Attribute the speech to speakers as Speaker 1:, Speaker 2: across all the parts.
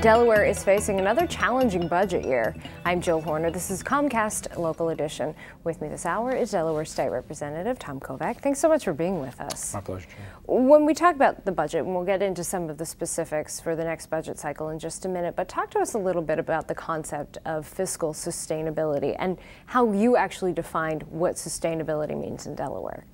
Speaker 1: Delaware is facing another challenging budget year. I'm Jill Horner. This is Comcast Local Edition. With me this hour is Delaware State Representative Tom Kovach. Thanks so much for being with us.
Speaker 2: My pleasure, Jill.
Speaker 1: When we talk about the budget, and we'll get into some of the specifics for the next budget cycle in just a minute, but talk to us a little bit about the concept of fiscal sustainability and how you actually defined what sustainability means in Delaware.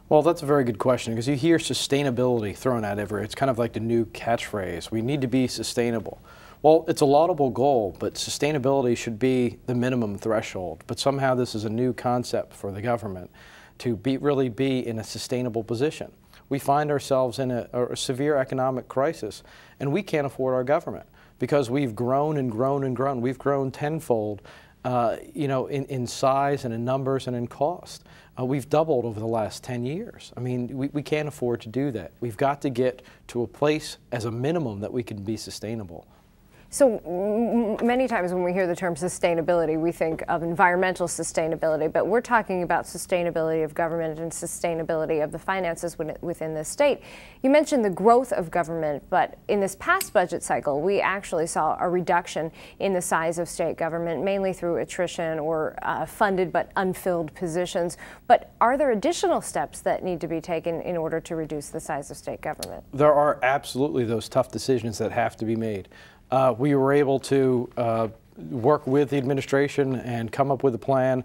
Speaker 2: Well, that's a very good question, because you hear sustainability thrown out everywhere. It's kind of like the new catchphrase. We need to be sustainable. Well, it's a laudable goal, but sustainability should be the minimum threshold. But somehow this is a new concept for the government to really be in a sustainable position. We find ourselves in a severe economic crisis, and we can't afford our government because we've grown and grown and grown. We've grown tenfold, in size and in numbers and in cost. We've doubled over the last 10 years. I mean, we can't afford to do that. We've got to get to a place as a minimum that we can be sustainable.
Speaker 1: So many times when we hear the term sustainability, we think of environmental sustainability, but we're talking about sustainability of government and sustainability of the finances within the state. You mentioned the growth of government, but in this past budget cycle, we actually saw a reduction in the size of state government, mainly through attrition or funded but unfilled positions. But are there additional steps that need to be taken in order to reduce the size of state government?
Speaker 2: There are absolutely those tough decisions that have to be made. We were able to work with the administration and come up with a plan,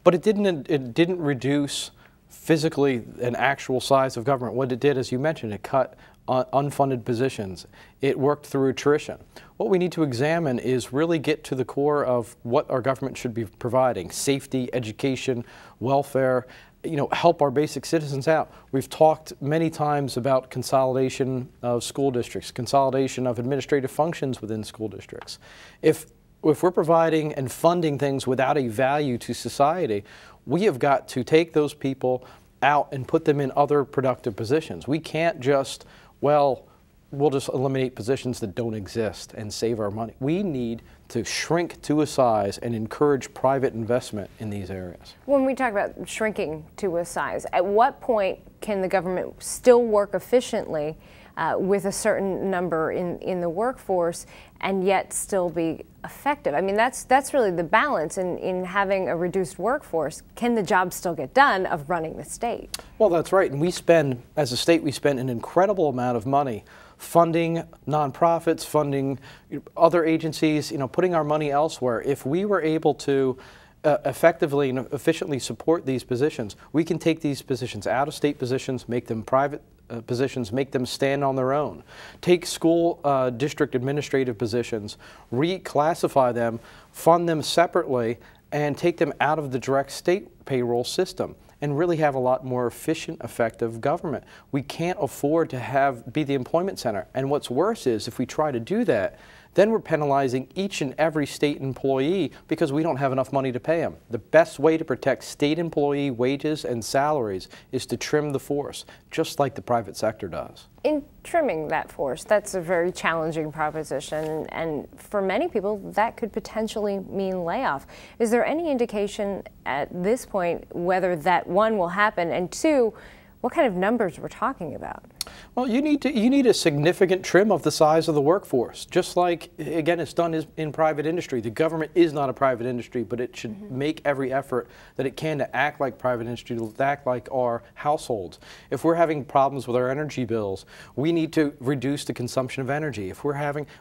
Speaker 2: but it didn't reduce physically an actual size of government. What it did, as you mentioned, it cut unfunded positions. It worked through attrition. What we need to examine is really get to the core of what our government should be providing: safety, education, welfare. Help our basic citizens out. We've talked many times about consolidation of school districts, consolidation of administrative functions within school districts. If we're providing and funding things without a value to society, we have got to take those people out and put them in other productive positions. We can't just, we'll just eliminate positions that don't exist and save our money. We need to shrink to a size and encourage private investment in these areas.
Speaker 1: When we talk about shrinking to a size, at what point can the government still work efficiently with a certain number in the workforce and yet still be effective? I mean, that's really the balance in having a reduced workforce. Can the job still get done of running the state?
Speaker 2: Well, that's right. And we spend, as a state, we spend an incredible amount of money funding nonprofits, funding other agencies, putting our money elsewhere. If we were able to effectively and efficiently support these positions, we can take these positions out of state positions, make them private positions, make them stand on their own. Take school district administrative positions, reclassify them, fund them separately, and take them out of the direct state payroll system, and really have a lot more efficient, effective government. We can't afford to be the employment center. And what's worse is, if we try to do that, then we're penalizing each and every state employee because we don't have enough money to pay them. The best way to protect state employee wages and salaries is to trim the force, just like the private sector does.
Speaker 1: In trimming that force, that's a very challenging proposition, and for many people that could potentially mean layoff. Is there any indication at this point whether that, one, will happen, and two, what kind of numbers we're talking about?
Speaker 2: Well, you need a significant trim of the size of the workforce, just like, again, it's done in private industry. The government is not a private industry, but it should make every effort that it can to act like private industry, to act like our households. If we're having problems with our energy bills, we need to reduce the consumption of energy.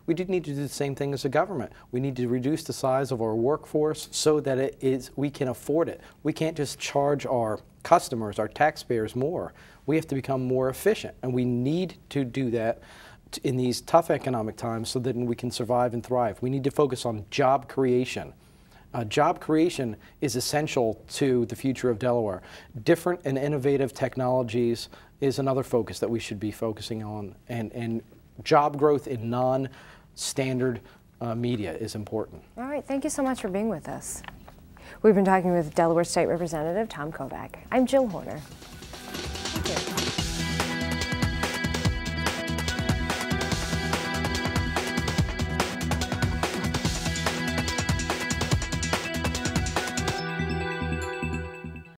Speaker 2: We do need to do the same thing as the government. We need to reduce the size of our workforce so that we can afford it. We can't just charge our customers, our taxpayers, more. We have to become more efficient, and we need to do that in these tough economic times so that we can survive and thrive. We need to focus on job creation. Job creation is essential to the future of Delaware. Different and innovative technologies is another focus that we should be focusing on, and job growth in non-standard media is important.
Speaker 1: All right, thank you so much for being with us. We've been talking with Delaware State Representative Tom Kovach. I'm Jill Horner.